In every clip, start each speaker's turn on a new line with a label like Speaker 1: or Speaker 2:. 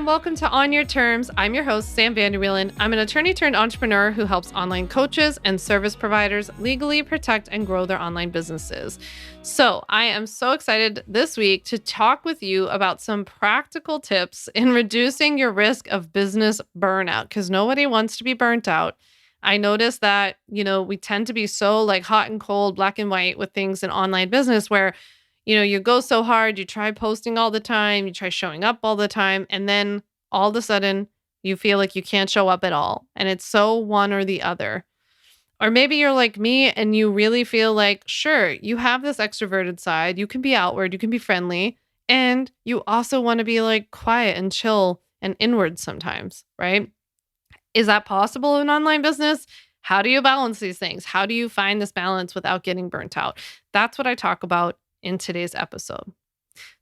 Speaker 1: welcome to On Your Terms. I'm your host, Vander Wielen. I'm an attorney turned entrepreneur who helps online coaches and service providers legally protect and grow their online businesses. So I am so excited this week to talk with you about some practical tips in reducing your risk of business burnout, because nobody wants to be burnt out. I noticed that, we tend to be so hot and cold, black and white with things in online business where you go so hard, you try posting all the time, you try showing up all the time, and then all of a sudden you feel like you can't show up at all. And it's so one or the other. Or maybe you're like me and you really feel like, sure, you have this extroverted side, you can be outward, you can be friendly, and you also want to be quiet and chill and inward sometimes, right? Is that possible in online business? How do you balance these things? How do you find this balance without getting burnt out? That's what I talk about in today's episode.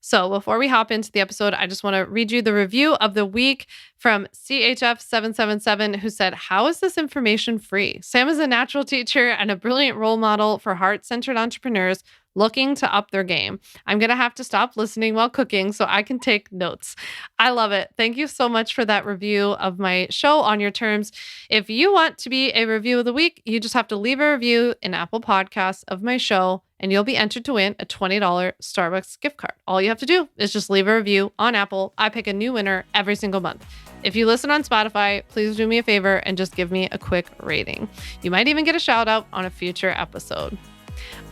Speaker 1: So before we hop into the episode, I just want to read you the review of the week from CHF777, who said, "How is this information free? Sam is a natural teacher and a brilliant role model for heart-centered entrepreneurs looking to up their game. I'm going to have to stop listening while cooking so I can take notes." I love it. Thank you so much for that review of my show On Your Terms. If you want to be a review of the week, you just have to leave a review in Apple Podcasts of my show, and you'll be entered to win a $20 Starbucks gift card. All you have to do is just leave a review on Apple. I pick a new winner every single month. If you listen on Spotify, please do me a favor and just give me a quick rating. You might even get a shout out on a future episode.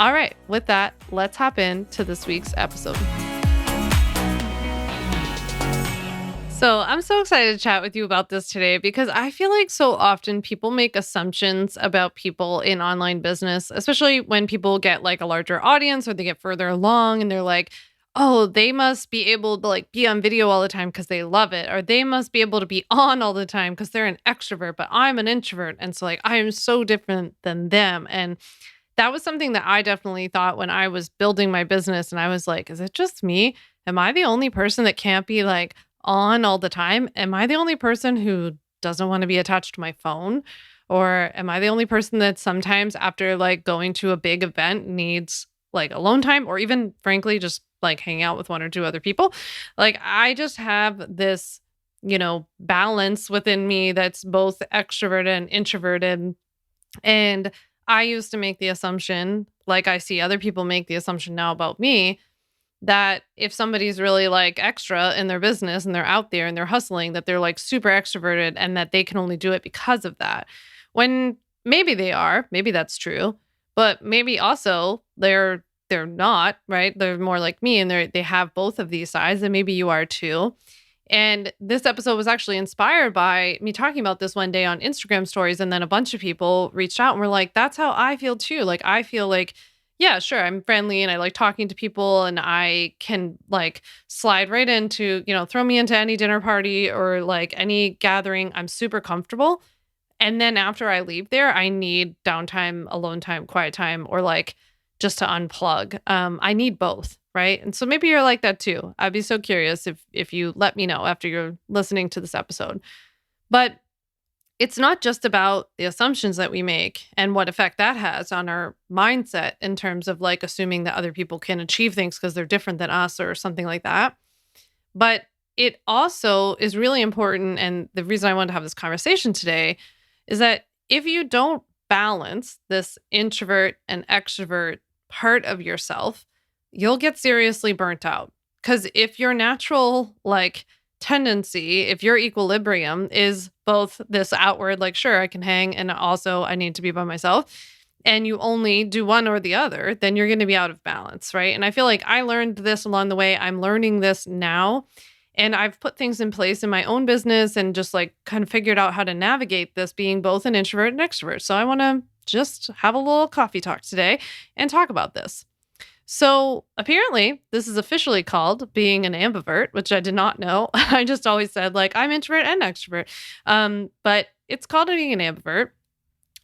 Speaker 1: All right, with that, let's hop into this week's episode. So I'm so excited to chat with you about this today because I feel like so often people make assumptions about people in online business, especially when people get a larger audience or they get further along and they're like, oh, they must be able to be on video all the time because they love it, or they must be able to be on all the time because they're an extrovert, but I'm an introvert. And so I am so different than them. And that was something that I definitely thought when I was building my business. And I was like, is it just me? Am I the only person that can't be on all the time? Am I the only person who doesn't want to be attached to my phone? Or am I the only person that sometimes after going to a big event needs alone time, or even frankly, just hanging out with one or two other people? I just have this, balance within me that's both extroverted and introverted. And I used to make the assumption, I see other people make the assumption now about me, that if somebody's really extra in their business and they're out there and they're hustling, that they're super extroverted and that they can only do it because of that. When maybe they are, maybe that's true, but maybe also they're not, right? They're more like me and they have both of these sides, and maybe you are too. And this episode was actually inspired by me talking about this one day on Instagram stories. And then a bunch of people reached out and were like, that's how I feel too. I feel yeah, sure, I'm friendly and I like talking to people and I can slide right into, throw me into any dinner party or any gathering. I'm super comfortable. And then after I leave there, I need downtime, alone time, quiet time, or just to unplug. I need both. Right. And so maybe you're like that too. I'd be so curious if you let me know after you're listening to this episode. But it's not just about the assumptions that we make and what effect that has on our mindset in terms of assuming that other people can achieve things because they're different than us or something like that. But it also is really important. And the reason I wanted to have this conversation today is that if you don't balance this introvert and extrovert part of yourself, you'll get seriously burnt out. Because if your natural tendency, if your equilibrium is both this outward, sure, I can hang and also I need to be by myself, and you only do one or the other, then you're going to be out of balance, right? And I feel like I learned this along the way. I'm learning this now. And I've put things in place in my own business and just kind of figured out how to navigate this being both an introvert and extrovert. So I want to just have a little coffee talk today and talk about this. So apparently this is officially called being an ambivert, which I did not know. I just always said I'm introvert and extrovert. But it's called being an ambivert.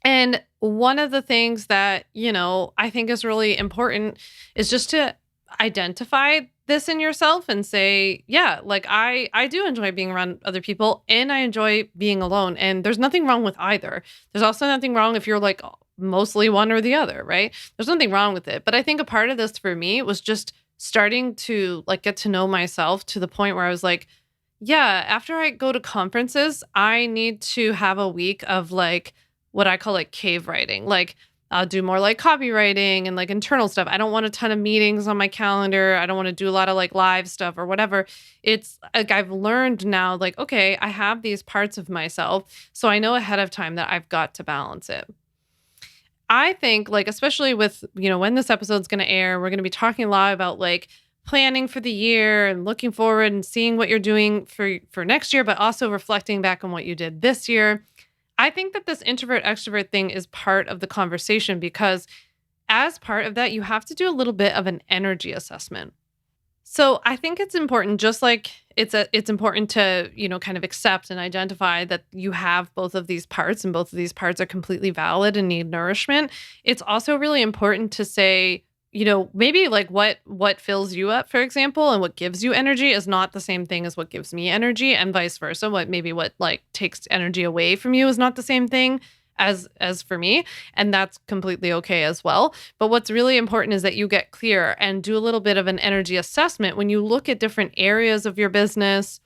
Speaker 1: And one of the things that, I think is really important is just to identify this in yourself and say, yeah, I do enjoy being around other people and I enjoy being alone. And there's nothing wrong with either. There's also nothing wrong if you're mostly one or the other, right? There's nothing wrong with it. But I think a part of this for me was just starting to get to know myself to the point where I was Yeah, after I go to conferences, I need to have a week of like what I call like cave writing. Like I'll do more like copywriting and like internal stuff. I don't want a ton of meetings on my calendar. I don't want to do a lot of like live stuff or whatever. It's like I've learned now, like, okay, I have these parts of myself. So I know ahead of time that I've got to balance it. I think like especially with, when this episode's going to air, we're going to be talking a lot about like planning for the year and looking forward and seeing what you're doing for next year, but also reflecting back on what you did this year. I think that this introvert extrovert thing is part of the conversation because as part of that, you have to do a little bit of an energy assessment. So I think it's important, just like it's important to, kind of accept and identify that you have both of these parts and both of these parts are completely valid and need nourishment. It's also really important to say, maybe like what fills you up, for example, and what gives you energy is not the same thing as what gives me energy, and vice versa. What like takes energy away from you is not the same thing as for me, and that's completely okay as well. But what's really important is that you get clear and do a little bit of an energy assessment when you look at different areas of your business,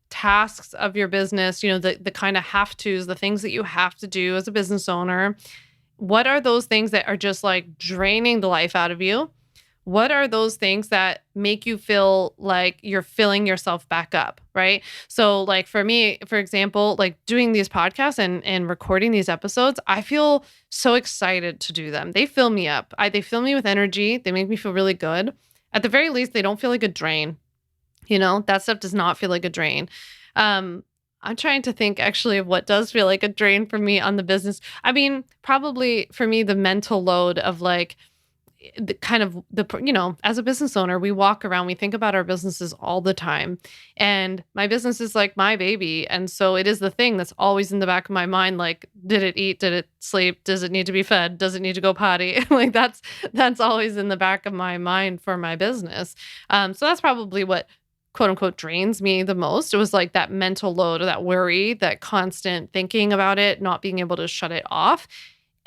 Speaker 1: tasks of your business, the kind of have tos, the things that you have to do as a business owner. What are those things that are just like draining the life out of you? What are those things that make you feel like you're filling yourself back up, right? So like for me, for example, like doing these podcasts and recording these episodes, I feel so excited to do them. They fill me up. They fill me with energy. They make me feel really good. At the very least, they don't feel like a drain. That stuff does not feel like a drain. I'm trying to think actually of what does feel like a drain for me on the business. I mean, probably for me, the mental load of like, the kind of as a business owner, we walk around, we think about our businesses all the time. And my business is like my baby. And so it is the thing that's always in the back of my mind. Like, did it eat? Did it sleep? Does it need to be fed? Does it need to go potty? Like that's always in the back of my mind for my business. So that's probably what quote unquote drains me the most. It was like that mental load or that worry, that constant thinking about it, not being able to shut it off.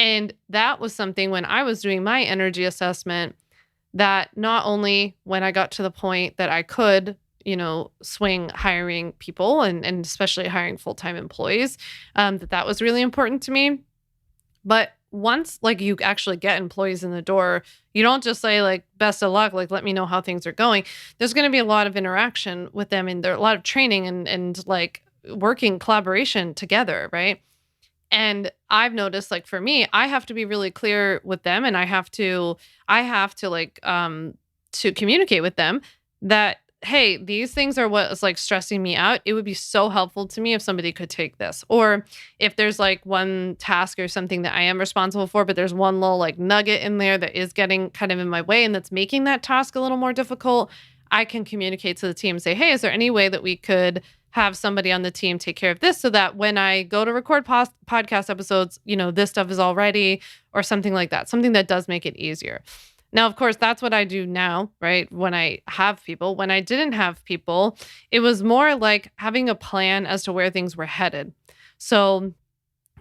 Speaker 1: And that was something when I was doing my energy assessment that not only when I got to the point that I could, swing hiring people and especially hiring full-time employees, that was really important to me. But once like you actually get employees in the door, you don't just say like, best of luck, like, let me know how things are going. There's going to be a lot of interaction with them and there a lot of training and like working collaboration together. Right. And I've noticed like for me, I have to be really clear with them and I have to like, to communicate with them that, hey, these things are what is like stressing me out. It would be so helpful to me if somebody could take this. Or if there's like one task or something that I am responsible for, but there's one little like nugget in there that is getting kind of in my way and that's making that task a little more difficult, I can communicate to the team and say, hey, is there any way that we could have somebody on the team take care of this so that when I go to record podcast episodes, this stuff is all ready or something like that, something that does make it easier. Now, of course, that's what I do now, right? When I have people. When I didn't have people, it was more like having a plan as to where things were headed. So,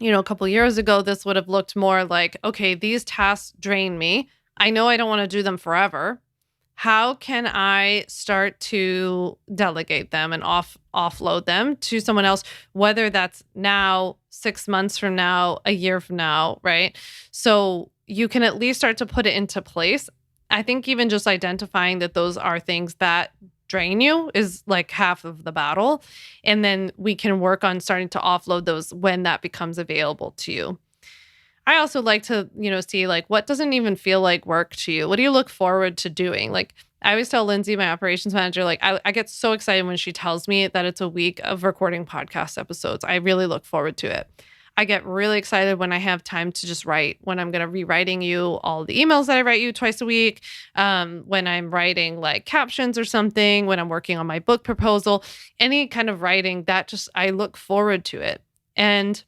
Speaker 1: a couple of years ago, this would have looked more like, okay, these tasks drain me. I know I don't want to do them forever. How can I start to delegate them and offload them to someone else, whether that's now, 6 months from now, a year from now, right? So you can at least start to put it into place. I think even just identifying that those are things that drain you is like half of the battle. And then we can work on starting to offload those when that becomes available to you. I also like to, see like what doesn't even feel like work to you. What do you look forward to doing? Like I always tell Lindsay, my operations manager, like I get so excited when she tells me that it's a week of recording podcast episodes. I really look forward to it. I get really excited when I have time to just write, when I'm going to be writing you all the emails that I write you twice a week, when I'm writing like captions or something, when I'm working on my book proposal, any kind of writing that just, I look forward to it. And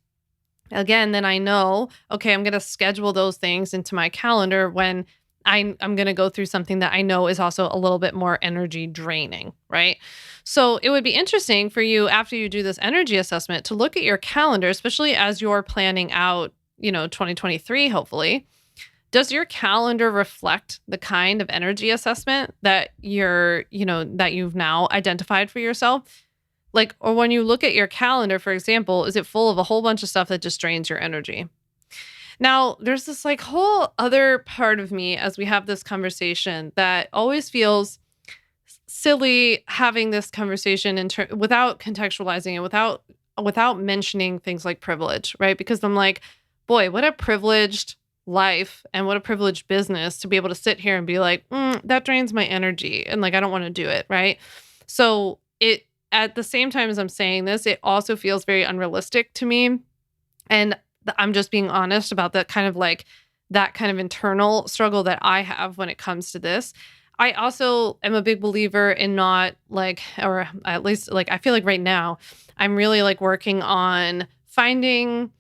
Speaker 1: again, then I know, okay, I'm going to schedule those things into my calendar when I'm going to go through something that I know is also a little bit more energy draining, right? So it would be interesting for you after you do this energy assessment to look at your calendar, especially as you're planning out, 2023, hopefully. Does your calendar reflect the kind of energy assessment that that you've now identified for yourself? Like, or when you look at your calendar, for example, is it full of a whole bunch of stuff that just drains your energy? Now, there's this like whole other part of me as we have this conversation that always feels silly having this conversation without contextualizing it, without mentioning things like privilege, right? Because I'm like, boy, what a privileged life and what a privileged business to be able to sit here and be like, that drains my energy and like I don't want to do it, right? So it at the same time as I'm saying this, it also feels very unrealistic to me. And I'm just being honest about that kind of internal struggle that I have when it comes to this. I also am a big believer in not like, or at least like, I feel like right now I'm really like working on finding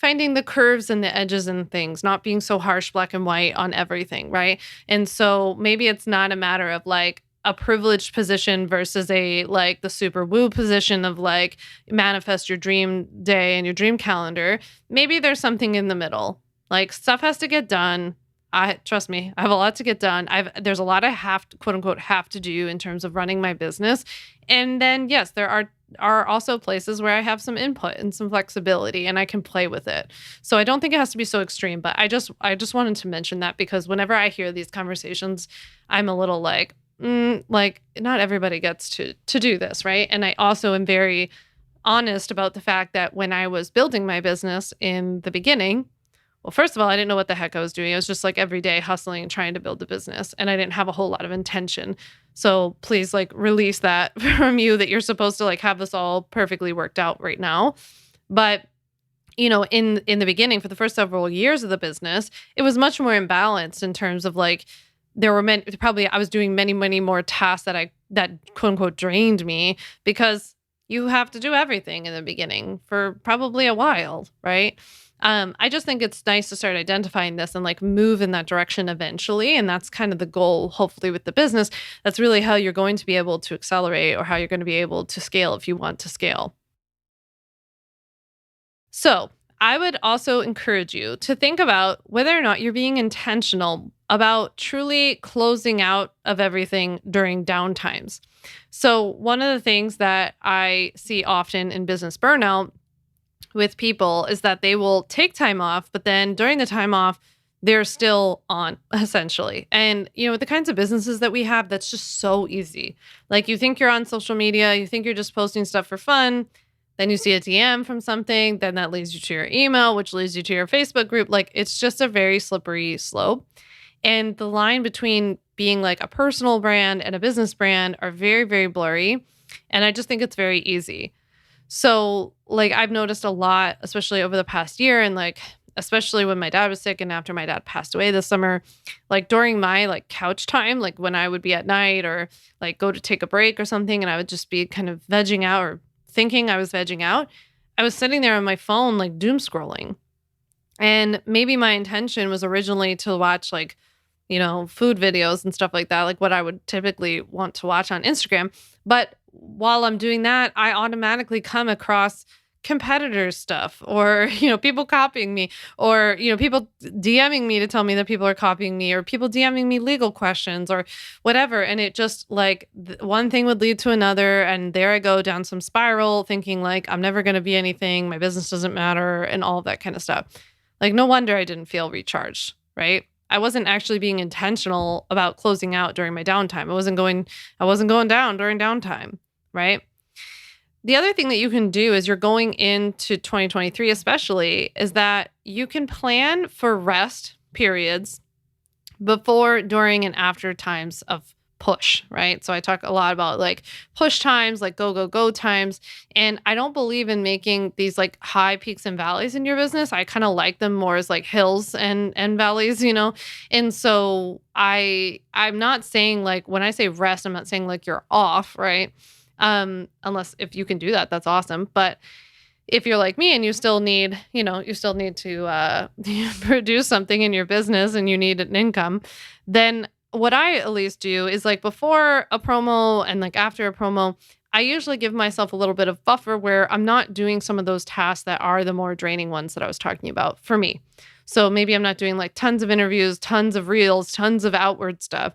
Speaker 1: the curves and the edges and things, not being so harsh, black and white on everything, right? And so maybe it's not a matter of like a privileged position versus a like the super woo position of like manifest your dream day and your dream calendar. Maybe there's something in the middle. Like stuff has to get done. I trust me, I have a lot to get done. There's a lot I have to, quote unquote, have to do in terms of running my business. And then yes, there are also places where I have some input and some flexibility and I can play with it. So I don't think it has to be so extreme, but I just wanted to mention that because whenever I hear these conversations, I'm a little like not everybody gets to do this, right? And I also am very honest about the fact that when I was building my business in the beginning, well, first of all, I didn't know what the heck I was doing. I was just like every day hustling and trying to build the business, and I didn't have a whole lot of intention. So please like release that from you that you're supposed to like have this all perfectly worked out right now. But in the beginning, for the first several years of the business, it was much more imbalanced in terms of like there were I was doing many, many more tasks that quote unquote drained me because you have to do everything in the beginning for probably a while, right? I just think it's nice to start identifying this and like move in that direction eventually. And that's kind of the goal, hopefully, with the business. That's really how you're going to be able to accelerate or how you're going to be able to scale if you want to scale. So I would also encourage you to think about whether or not you're being intentional about truly closing out of everything during downtimes. So one of the things that I see often in business burnout with people is that they will take time off, but then during the time off, they're still on essentially. And, with the kinds of businesses that we have, that's just so easy. Like you think you're on social media, you think you're just posting stuff for fun. Then you see a DM from something, then that leads you to your email, which leads you to your Facebook group. Like it's just a very slippery slope. And the line between being like a personal brand and a business brand are very, very blurry. And I just think it's very easy. So like I've noticed a lot, especially over the past year and like, especially when my dad was sick and after my dad passed away this summer, like during my like couch time, like when I would be at night or like go to take a break or something and I would just be kind of vegging out or thinking I was vegging out, I was sitting there on my phone, like doom scrolling. And maybe my intention was originally to watch like, food videos and stuff like that, like what I would typically want to watch on Instagram. But while I'm doing that, I automatically come across competitors stuff or, people copying me or, people DMing me to tell me that people are copying me or people DMing me legal questions or whatever. And it just like one thing would lead to another. And there I go down some spiral thinking like, I'm never going to be anything. My business doesn't matter and all of that kind of stuff. Like, no wonder I didn't feel recharged, right? I wasn't actually being intentional about closing out during my downtime. I wasn't going down during downtime, right? The other thing that you can do as you're going into 2023 especially is that you can plan for rest periods before, during, and after times of push, right? So I talk a lot about like push times, like go, go, go times. And I don't believe in making these like high peaks and valleys in your business. I kind of like them more as like hills and valleys, And so I'm not saying like when I say rest, I'm not saying like you're off, right? Unless if you can do that, that's awesome. But if you're like me and you still need to produce something in your business and you need an income, then what I at least do is like before a promo and like after a promo, I usually give myself a little bit of buffer where I'm not doing some of those tasks that are the more draining ones that I was talking about for me. So maybe I'm not doing like tons of interviews, tons of reels, tons of outward stuff.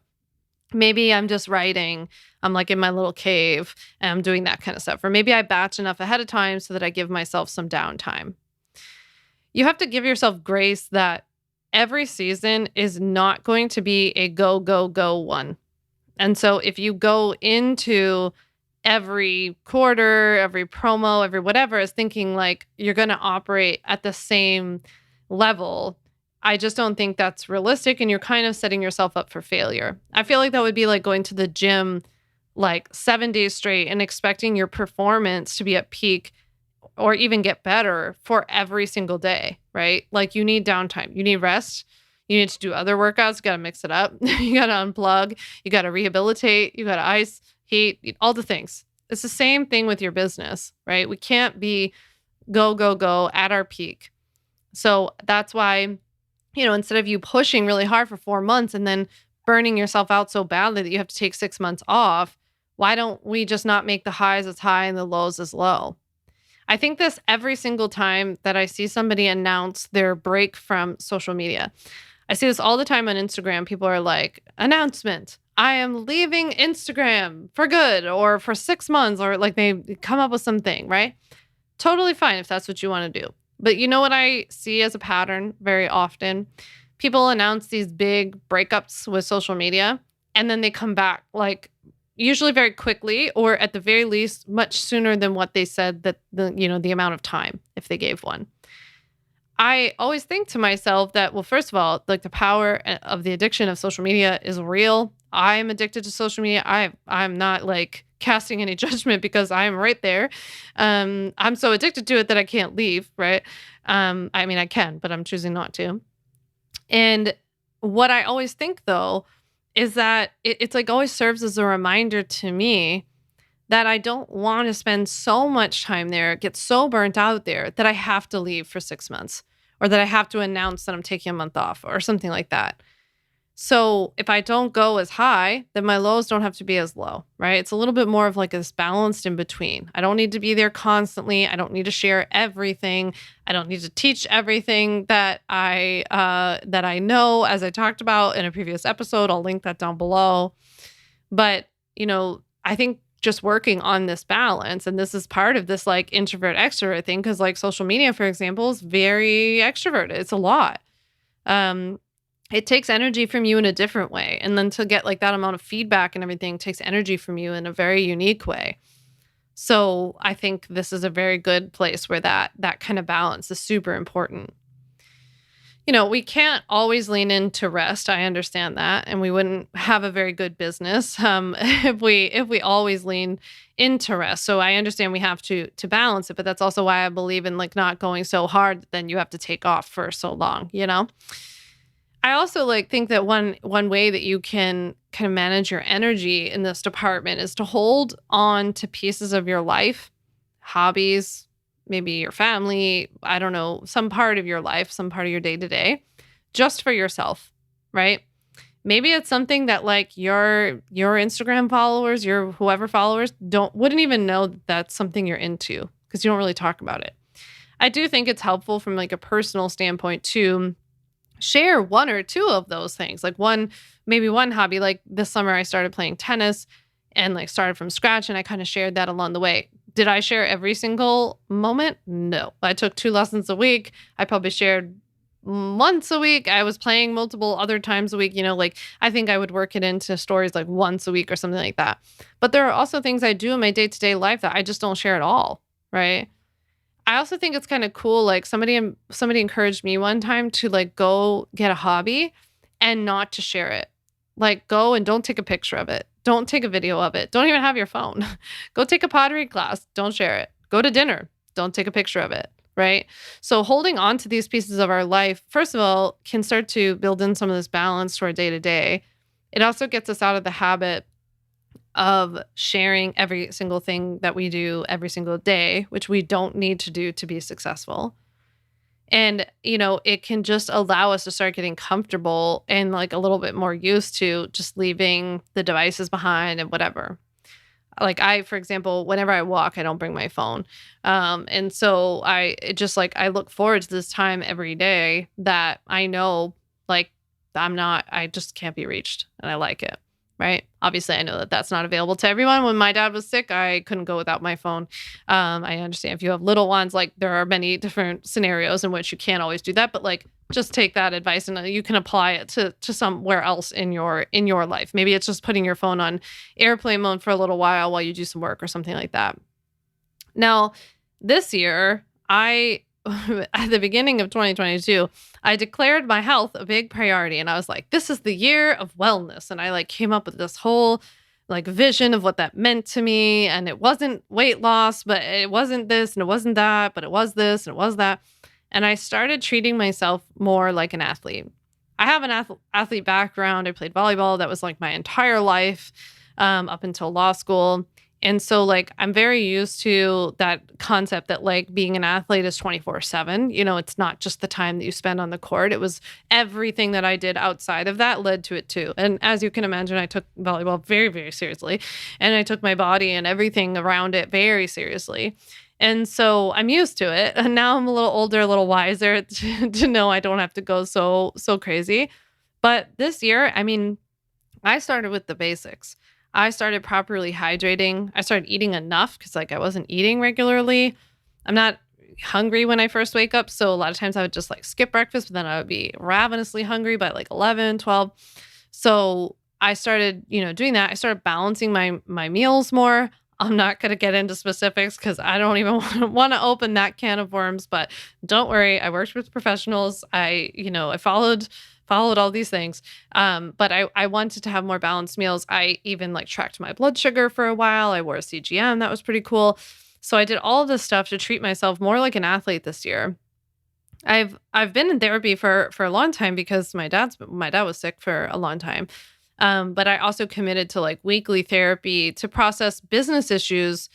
Speaker 1: Maybe I'm just writing. I'm like in my little cave and I'm doing that kind of stuff. Or maybe I batch enough ahead of time so that I give myself some downtime. You have to give yourself grace that every season is not going to be a go, go, go one. And so if you go into every quarter, every promo, every whatever is thinking like you're going to operate at the same level, I just don't think that's realistic. And you're kind of setting yourself up for failure. I feel like that would be like going to the gym like 7 days straight and expecting your performance to be at peak or even get better for every single day, right? Like you need downtime, you need rest, you need to do other workouts, you got to mix it up, you got to unplug, you got to rehabilitate, you got to ice, heat, all the things. It's the same thing with your business, right? We can't be go, go, go at our peak. So that's why, instead of you pushing really hard for 4 months and then burning yourself out so badly that you have to take 6 months off, why don't we just not make the highs as high and the lows as low? I think this every single time that I see somebody announce their break from social media. I see this all the time on Instagram. People are like, announcement, I am leaving Instagram for good or for 6 months, or like they come up with something, right? Totally fine if that's what you want to do. But you know what I see as a pattern very often? People announce these big breakups with social media and then they come back like usually very quickly, or at the very least much sooner than what they said that the amount of time if they gave one. I always think to myself that, well, first of all, like the power of the addiction of social media is real. I am addicted to social media. I'm not like casting any judgment because I'm right there. I'm so addicted to it that I can't leave, right? I mean, I can, but I'm choosing not to. And what I always think though, is that it's like always serves as a reminder to me that I don't want to spend so much time there, get so burnt out there that I have to leave for 6 months or that I have to announce that I'm taking a month off or something like that. So if I don't go as high, then my lows don't have to be as low, right? It's a little bit more of like this balanced in between. I don't need to be there constantly. I don't need to share everything. I don't need to teach everything that I know, as I talked about in a previous episode. I'll link that down below. But, I think just working on this balance, and this is part of this like introvert extrovert thing, because like social media, for example, is very extroverted. It's a lot. It takes energy from you in a different way. And then to get like that amount of feedback and everything takes energy from you in a very unique way. So I think this is a very good place where that kind of balance is super important. We can't always lean into rest. I understand that. And we wouldn't have a very good business if we always lean into rest. So I understand we have to balance it, but that's also why I believe in like not going so hard that then you have to take off for so long, I also think that one way that you can kind of manage your energy in this department is to hold on to pieces of your life, hobbies, maybe your family, I don't know, some part of your life, some part of your day to day, just for yourself, right? Maybe it's something that like your Instagram followers, your whoever followers wouldn't even know that that's something you're into because you don't really talk about it. I do think it's helpful from like a personal standpoint to share one or two of those things. Like maybe one hobby, like this summer I started playing tennis and like started from scratch and I kind of shared that along the way. Did I share every single moment? No. I took 2 lessons a week. I probably shared once a week. I was playing multiple other times a week. I think I would work it into stories like once a week or something like that. But there are also things I do in my day-to-day life that I just don't share at all, right? I also think it's kind of cool. Like somebody encouraged me one time to like go get a hobby and not to share it. Like go and don't take a picture of it. Don't take a video of it. Don't even have your phone. Go take a pottery class. Don't share it. Go to dinner. Don't take a picture of it. Right. So holding on to these pieces of our life, first of all, can start to build in some of this balance to our day to day. It also gets us out of the habit of sharing every single thing that we do every single day, which we don't need to do to be successful. And, it can just allow us to start getting comfortable and like a little bit more used to just leaving the devices behind and whatever. Like for example, whenever I walk, I don't bring my phone. And so I look forward to this time every day that I know like I just can't be reached and I like it. right? Obviously, I know that that's not available to everyone. When my dad was sick, I couldn't go without my phone. I understand if you have little ones, like there are many different scenarios in which you can't always do that, but like just take that advice and you can apply it to somewhere else in your life. Maybe it's just putting your phone on airplane mode for a little while you do some work or something like that. Now, this year, I at the beginning of 2022, I declared my health a big priority and I was like, this is the year of wellness. And I like came up with this whole like vision of what that meant to me. And it wasn't weight loss, but it wasn't this and it wasn't that, but it was this and it was that. And I started treating myself more like an athlete. I have an athlete background. I played volleyball. That was like my entire life up until law school. And so like I'm very used to that concept that like being an athlete is 24/7. You know, it's not just the time that you spend on the court. It was everything that I did outside of that led to it too. And as you can imagine, I took volleyball very, very seriously. And I took my body and everything around it very seriously. And so I'm used to it. And now I'm a little older, a little wiser to know I don't have to go so crazy. But this year, I mean, I started with the basics. I started properly hydrating. I started eating enough because like I wasn't eating regularly. I'm not hungry when I first wake up. So a lot of times I would just like skip breakfast, but then I would be ravenously hungry by like 11, 12. So I started, doing that. I started balancing my meals more. I'm not going to get into specifics because I don't even want to open that can of worms, but don't worry. I worked with professionals. I followed all these things. But I wanted to have more balanced meals. I even like tracked my blood sugar for a while. I wore a CGM. That was pretty cool. So I did all of this stuff to treat myself more like an athlete this year. I've been in therapy for a long time because my dad was sick for a long time. But I also committed to like weekly therapy to process business issues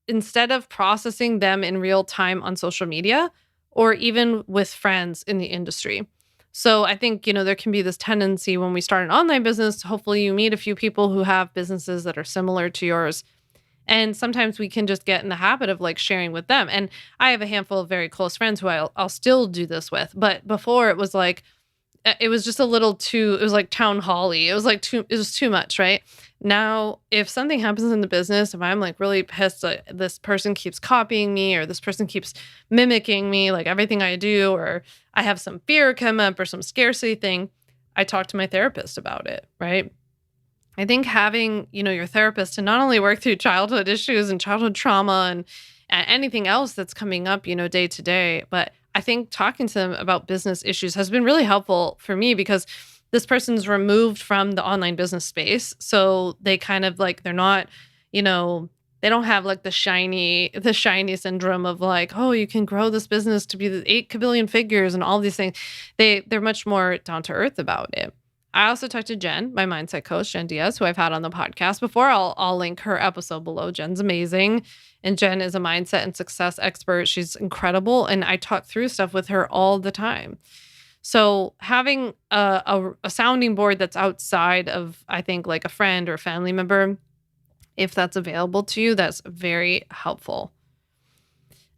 Speaker 1: instead of processing them in real time on social media or even with friends in the industry. So I think, there can be this tendency when we start an online business, hopefully you meet a few people who have businesses that are similar to yours. And sometimes we can just get in the habit of like sharing with them. And I have a handful of very close friends who I'll still do this with. But before it was like, it was just a little too, it was like town hall-y. It was too much, right? Now, if something happens in the business, if I'm like really pissed that this person keeps copying me or this person keeps mimicking me, like everything I do, or I have some fear come up or some scarcity thing, I talk to my therapist about it, right? I think having, your therapist to not only work through childhood issues and childhood trauma and anything else that's coming up, day to day, but I think talking to them about business issues has been really helpful for me because this person's removed from the online business space. So they kind of like, they're not, they don't have like the shiny syndrome of like, oh, you can grow this business to be the 8 billion figures and all these things. They're much more down to earth about it. I also talked to Jen, my mindset coach, Jen Diaz, who I've had on the podcast before. I'll link her episode below. Jen's amazing. And Jen is a mindset and success expert. She's incredible. And I talk through stuff with her all the time. So having a sounding board that's outside of, I think, like a friend or a family member, if that's available to you, that's very helpful.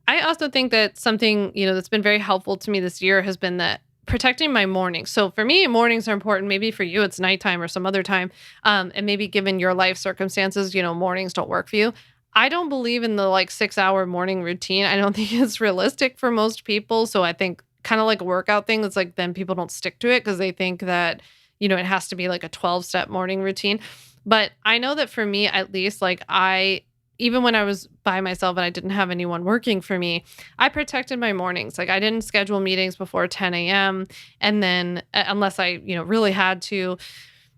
Speaker 1: I also think that something, that's been very helpful to me this year has been that protecting my mornings. So for me, mornings are important. Maybe for you, it's nighttime or some other time. And maybe given your life circumstances, mornings don't work for you. I don't believe in the like 6-hour morning routine. I don't think it's realistic for most people. So I think kind of like a workout thing, it's like then people don't stick to it because they think that, it has to be like a 12-step morning routine. But I know that for me, at least, like even when I was by myself and I didn't have anyone working for me, I protected my mornings. Like I didn't schedule meetings before 10 a.m. And then unless I, really had to,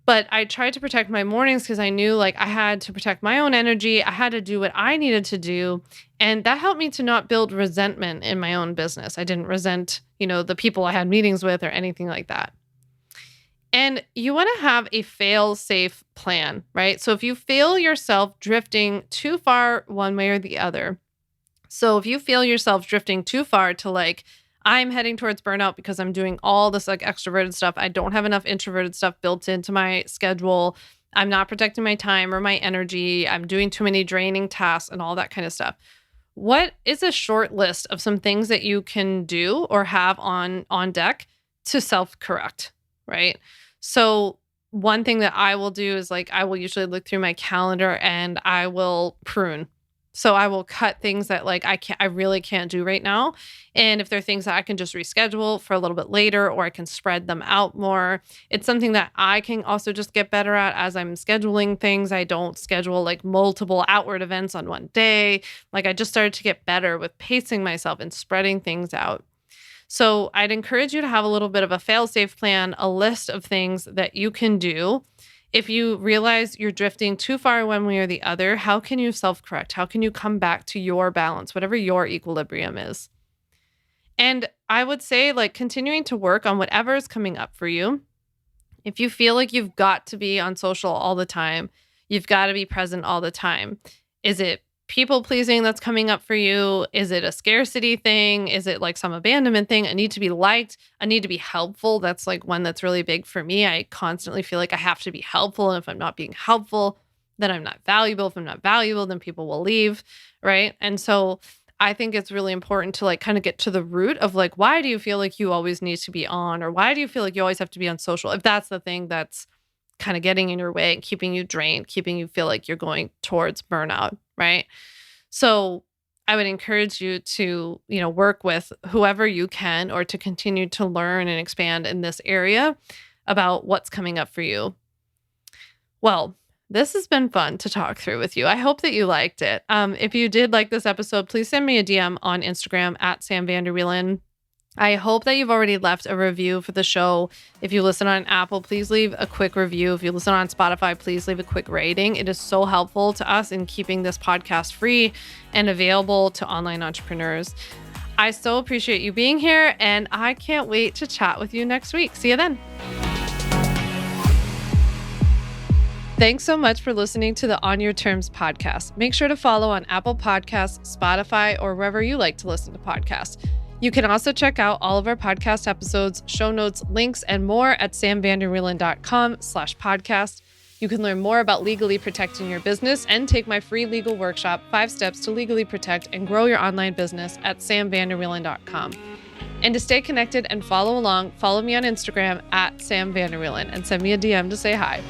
Speaker 1: but I tried to protect my mornings because I knew like I had to protect my own energy. I had to do what I needed to do. And that helped me to not build resentment in my own business. I didn't resent, the people I had meetings with or anything like that. And you want to have a fail-safe plan, right? So if you feel yourself drifting too far one way or the other, so if you feel yourself drifting too far to like, I'm heading towards burnout because I'm doing all this like extroverted stuff. I don't have enough introverted stuff built into my schedule. I'm not protecting my time or my energy. I'm doing too many draining tasks and all that kind of stuff. What is a short list of some things that you can do or have on deck to self-correct, right? So one thing that I will do is like, I will usually look through my calendar and I will prune. So I will cut things that like I really can't do right now. And if there are things that I can just reschedule for a little bit later, or I can spread them out more, it's something that I can also just get better at as I'm scheduling things. I don't schedule like multiple outward events on one day. Like I just started to get better with pacing myself and spreading things out. So I'd encourage you to have a little bit of a fail-safe plan, a list of things that you can do. If you realize you're drifting too far one way or the other, how can you self-correct? How can you come back to your balance, whatever your equilibrium is? And I would say like continuing to work on whatever is coming up for you. If you feel like you've got to be on social all the time, you've got to be present all the time. Is it people pleasing that's coming up for you? Is it a scarcity thing? Is it like some abandonment thing? I need to be liked. I need to be helpful. That's like one that's really big for me. I constantly feel like I have to be helpful. And if I'm not being helpful, then I'm not valuable. If I'm not valuable, then people will leave. Right. And so I think it's really important to like kind of get to the root of like, why do you feel like you always need to be on? Or why do you feel like you always have to be on social? If that's the thing that's kind of getting in your way and keeping you drained, keeping you feel like you're going towards burnout, right? So I would encourage you to, work with whoever you can, or to continue to learn and expand in this area about what's coming up for you. Well, this has been fun to talk through with you. I hope that you liked it. If you did like this episode, please send me a DM on Instagram at @SamVanderWielen. I hope that you've already left a review for the show. If you listen on Apple, please leave a quick review. If you listen on Spotify, please leave a quick rating. It is so helpful to us in keeping this podcast free and available to online entrepreneurs. I so appreciate you being here, and I can't wait to chat with you next week. See you then. Thanks so much for listening to the On Your Terms podcast. Make sure to follow on Apple Podcasts, Spotify, or wherever you like to listen to podcasts. You can also check out all of our podcast episodes, show notes, links, and more at samvanderwielen.com/podcast. You can learn more about legally protecting your business and take my free legal workshop, 5 Steps to Legally Protect and Grow Your Online Business at samvanderwielen.com. And to stay connected and follow along, follow me on Instagram at samvanderwielen and send me a DM to say hi.